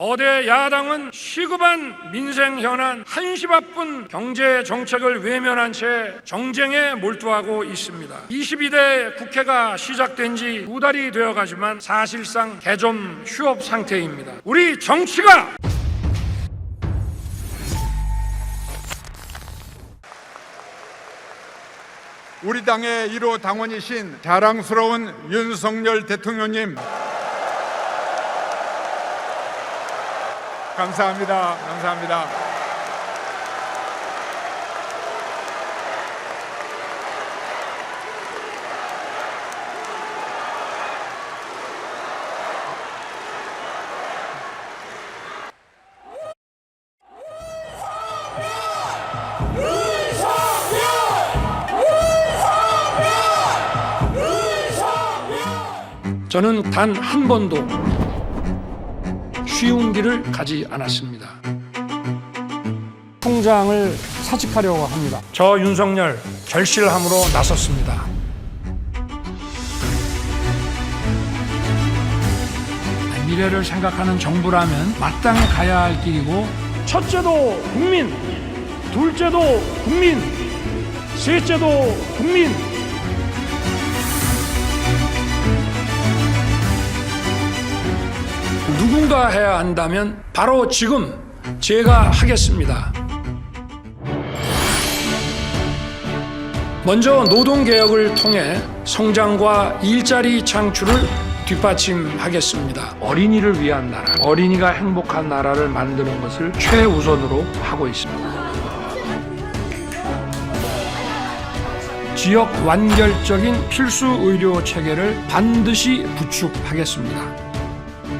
거대 야당은 시급한 민생 현안, 한시바쁜 경제 정책을 외면한 채 정쟁에 몰두하고 있습니다. 22대 국회가 시작된 지 2달이 되어가지만 사실상 개점 휴업 상태입니다. 우리 정치가 우리 당의 1호 당원이신 자랑스러운 윤석열 대통령님, 감사합니다. 감사합니다. 저는 단 한 번도 쉬운 길을 가지 않았습니다. 총장을 사직하려고 합니다. 저 윤석열 결실함으로 나섰습니다. 미래를 생각하는 정부라면 마땅히 가야 할 길이고, 첫째도 국민, 둘째도 국민, 셋째도 국민, 누군가 해야 한다면 바로 지금 제가 하겠습니다. 먼저 노동개혁을 통해 성장과 일자리 창출을 뒷받침하겠습니다. 어린이를 위한 나라, 어린이가 행복한 나라를 만드는 것을 최우선으로 하고 있습니다. 지역 완결적인 필수 의료 체계를 반드시 구축하겠습니다.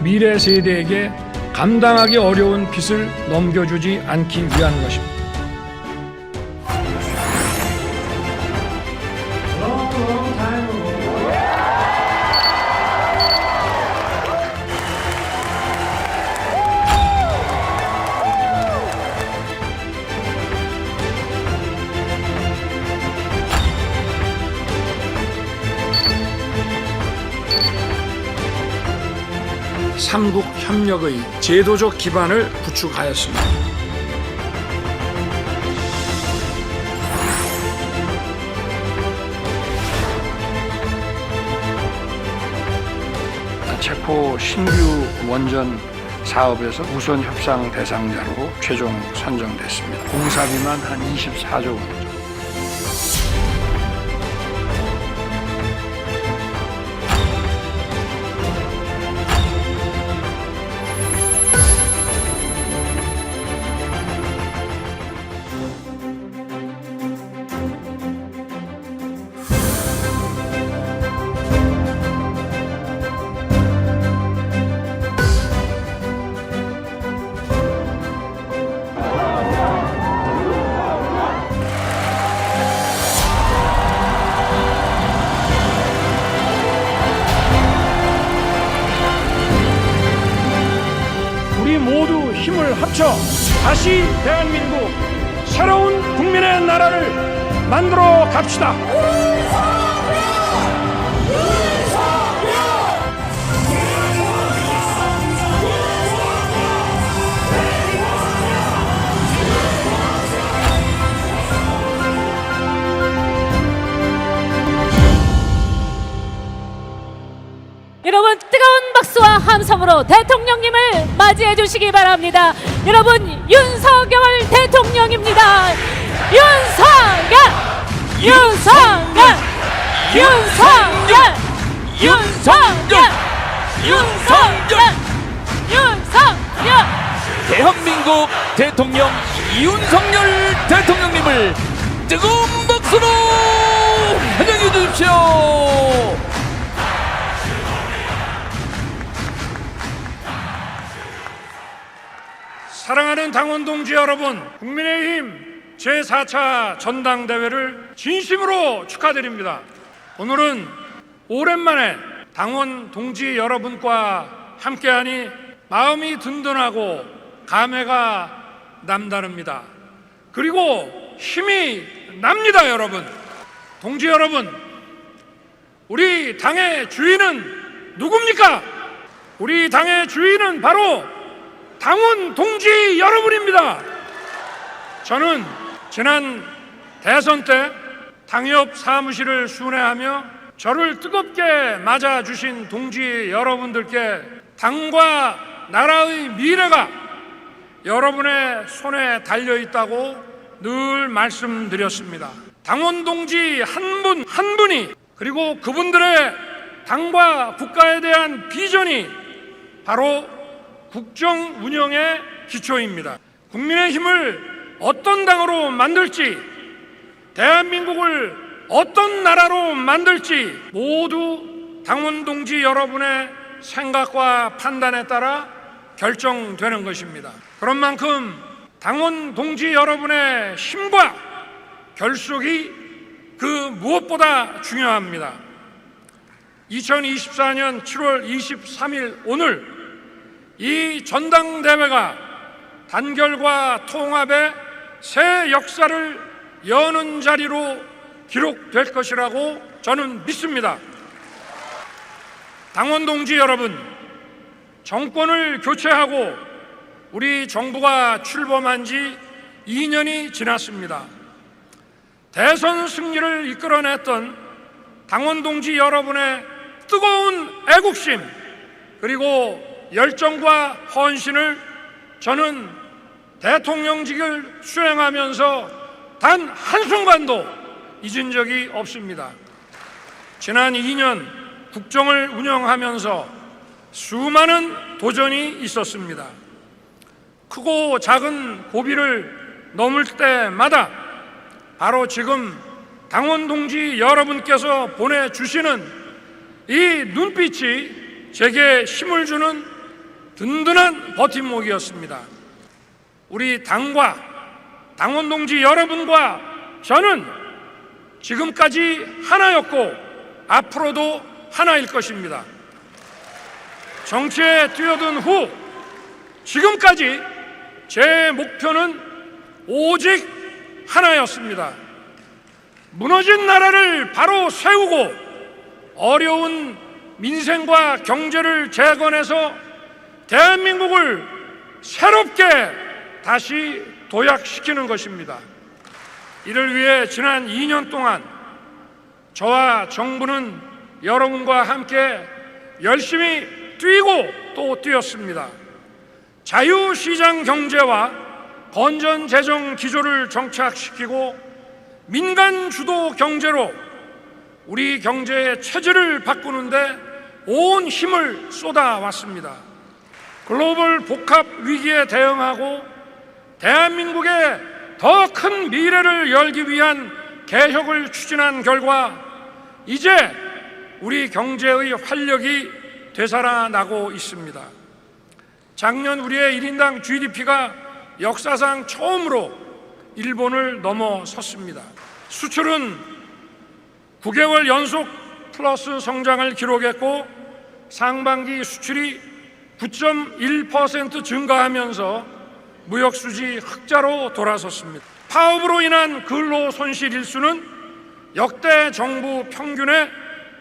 미래 세대에게 감당하기 어려운 빚을 넘겨주지 않기 위한 것입니다. 삼국 협력의 제도적 기반을 구축하였습니다. 체포 신규 원전 사업에서 우선 협상 대상자로 최종 선정됐습니다. 공사비만 한 24조 원. 우리 모두 힘을 합쳐 다시 대한민국 새로운 국민의 나라를 만들어 갑시다. 여러분, 뜨거운 박수와 함성으로 대통령님을 맞이해 주시기 바랍니다. 여러분, 윤석열 대통령입니다. 윤석열! 윤석열! 윤석열! 윤석열! 윤석열! 윤석열! 대한민국 대통령 윤석열 대통령님을 뜨거운 박수로 환영해 주십시오. 사랑하는 당원 동지 여러분, 국민의힘 제4차 전당대회를 진심으로 축하드립니다. 오늘은 오랜만에 당원 동지 여러분과 함께하니 마음이 든든하고 감회가 남다릅니다. 그리고 힘이 납니다. 여러분, 동지 여러분, 우리 당의 주인은 누굽니까? 우리 당의 주인은 바로 당원 동지 여러분입니다. 저는 지난 대선 때 당협 사무실을 순회하며 저를 뜨겁게 맞아주신 동지 여러분들께 당과 나라의 미래가 여러분의 손에 달려있다고 늘 말씀드렸습니다. 당원 동지 한 분 한 분이, 그리고 그분들의 당과 국가에 대한 비전이 바로 국정 운영의 기초입니다. 국민의힘을 어떤 당으로 만들지, 대한민국을 어떤 나라로 만들지 모두 당원 동지 여러분의 생각과 판단에 따라 결정되는 것입니다. 그런 만큼 당원 동지 여러분의 힘과 결속이 그 무엇보다 중요합니다. 2024년 7월 23일 오늘 이 전당대회가 단결과 통합의 새 역사를 여는 자리로 기록될 것이라고 저는 믿습니다. 당원 동지 여러분, 정권을 교체하고 우리 정부가 출범한 지 2년이 지났습니다. 대선 승리를 이끌어냈던 당원 동지 여러분의 뜨거운 애국심 그리고 열정과 헌신을 저는 대통령직을 수행하면서 단 한순간도 잊은 적이 없습니다. 지난 2년 국정을 운영하면서 수많은 도전이 있었습니다. 크고 작은 고비를 넘을 때마다 바로 지금 당원 동지 여러분께서 보내주시는 이 눈빛이 제게 힘을 주는 든든한 버팀목이었습니다. 우리 당과 당원 동지 여러분과 저는 지금까지 하나였고 앞으로도 하나일 것입니다. 정치에 뛰어든 후 지금까지 제 목표는 오직 하나였습니다. 무너진 나라를 바로 세우고 어려운 민생과 경제를 재건해서 대한민국을 새롭게 다시 도약시키는 것입니다. 이를 위해 지난 2년 동안 저와 정부는 여러분과 함께 열심히 뛰고 또 뛰었습니다. 자유시장 경제와 건전 재정 기조를 정착시키고 민간 주도 경제로 우리 경제의 체질을 바꾸는데 온 힘을 쏟아왔습니다. 글로벌 복합 위기에 대응하고 대한민국의 더 큰 미래를 열기 위한 개혁을 추진한 결과 이제 우리 경제의 활력이 되살아나고 있습니다. 작년 우리의 1인당 GDP가 역사상 처음으로 일본을 넘어섰습니다. 수출은 9개월 연속 플러스 성장을 기록했고 상반기 수출이 9.1% 증가하면서 무역수지 흑자로 돌아섰습니다. 파업으로 인한 근로 손실 일수는 역대 정부 평균의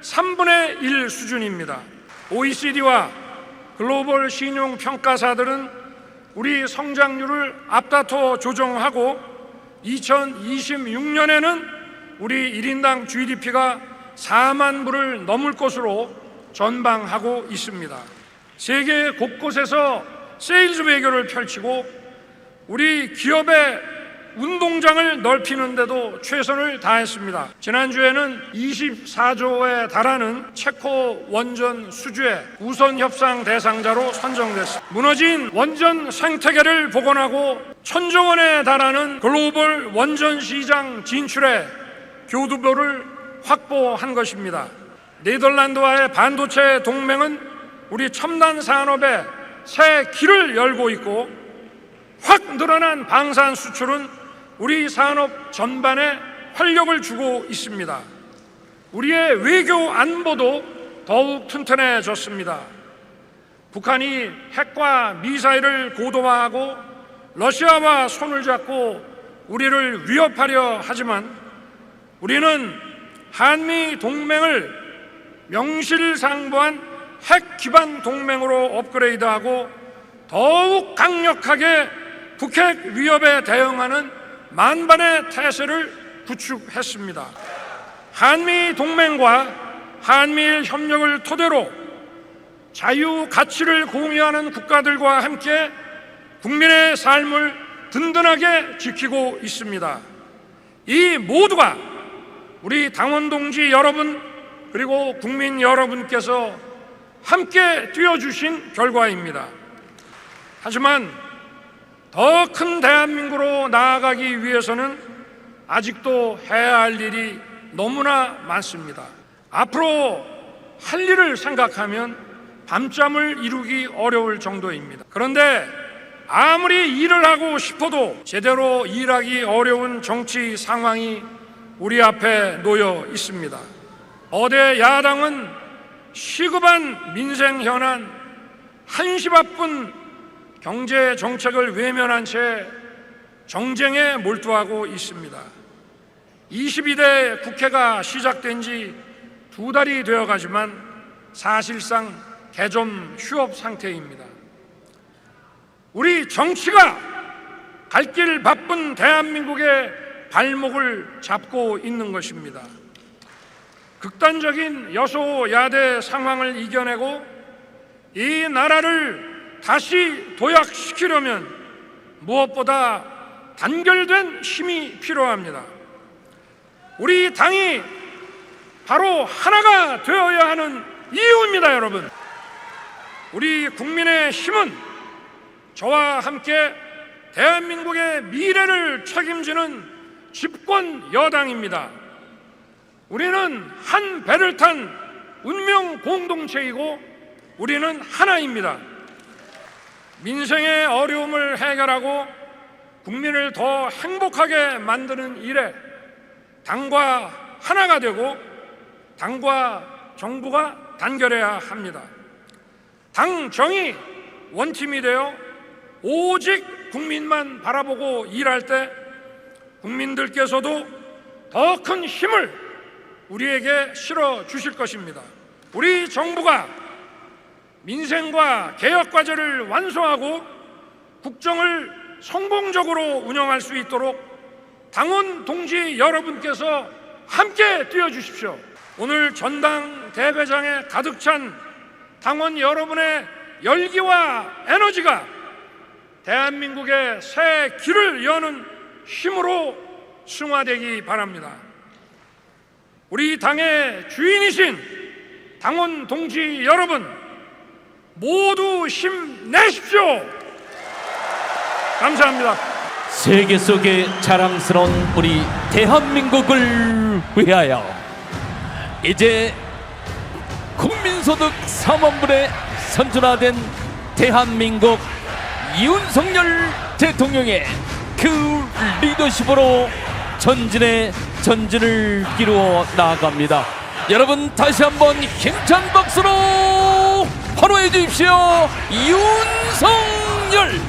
3분의 1 수준입니다. OECD와 글로벌 신용평가사들은 우리 성장률을 앞다퉈 조정하고 2026년에는 우리 1인당 GDP가 4만 불을 넘을 것으로 전망하고 있습니다. 세계 곳곳에서 세일즈 외교를 펼치고 우리 기업의 운동장을 넓히는 데도 최선을 다했습니다. 지난주에는 24조에 달하는 체코 원전 수주의 우선 협상 대상자로 선정됐습니다. 무너진 원전 생태계를 복원하고 1,000조 원에 달하는 글로벌 원전 시장 진출에 교두보를 확보한 것입니다. 네덜란드와의 반도체 동맹은 우리 첨단 산업에 새 길을 열고 있고 확 늘어난 방산 수출은 우리 산업 전반에 활력을 주고 있습니다. 우리의 외교 안보도 더욱 튼튼해졌습니다. 북한이 핵과 미사일을 고도화하고 러시아와 손을 잡고 우리를 위협하려 하지만 우리는 한미 동맹을 명실상부한 핵 기반 동맹으로 업그레이드하고 더욱 강력하게 북핵 위협에 대응하는 만반의 태세를 구축했습니다. 한미 동맹과 한미일 협력을 토대로 자유 가치를 공유하는 국가들과 함께 국민의 삶을 든든하게 지키고 있습니다. 이 모두가 우리 당원 동지 여러분 그리고 국민 여러분께서 함께 뛰어주신 결과입니다. 하지만 더 큰 대한민국으로 나아가기 위해서는 아직도 해야 할 일이 너무나 많습니다. 앞으로 할 일을 생각하면 밤잠을 이루기 어려울 정도입니다. 그런데 아무리 일을 하고 싶어도 제대로 일하기 어려운 정치 상황이 우리 앞에 놓여 있습니다. 거대 야당은 시급한 민생 현안, 한시 바쁜 경제 정책을 외면한 채 정쟁에 몰두하고 있습니다. 22대 국회가 시작된 지 2달이 되어가지만 사실상 개점 휴업 상태입니다. 우리 정치가 갈 길 바쁜 대한민국의 발목을 잡고 있는 것입니다. 극단적인 여소야대 상황을 이겨내고 이 나라를 다시 도약시키려면 무엇보다 단결된 힘이 필요합니다. 우리 당이 바로 하나가 되어야 하는 이유입니다, 여러분. 우리 국민의 힘은 저와 함께 대한민국의 미래를 책임지는 집권 여당입니다. 우리는 한 배를 탄 운명 공동체이고 우리는 하나입니다. 민생의 어려움을 해결하고 국민을 더 행복하게 만드는 일에 당과 하나가 되고 당과 정부가 단결해야 합니다. 당 정이 원팀이 되어 오직 국민만 바라보고 일할 때 국민들께서도 더 큰 힘을 우리에게 실어 주실 것입니다. 우리 정부가 민생과 개혁 과제를 완수하고 국정을 성공적으로 운영할 수 있도록 당원 동지 여러분께서 함께 뛰어주십시오. 오늘 전당대회장에 가득 찬 당원 여러분의 열기와 에너지가 대한민국의 새 길을 여는 힘으로 승화되기 바랍니다. 우리 당의 주인이신 당원 동지 여러분 모두 힘내십시오. 감사합니다. 세계 속의 자랑스러운 우리 대한민국을 위하여 이제 국민소득 3원불에 선준화된 대한민국 윤석열 대통령의 그 리더십으로 전진을 이루어 나아갑니다. 여러분 다시 한번 힘찬 박수로 환호해 주십시오. 윤석열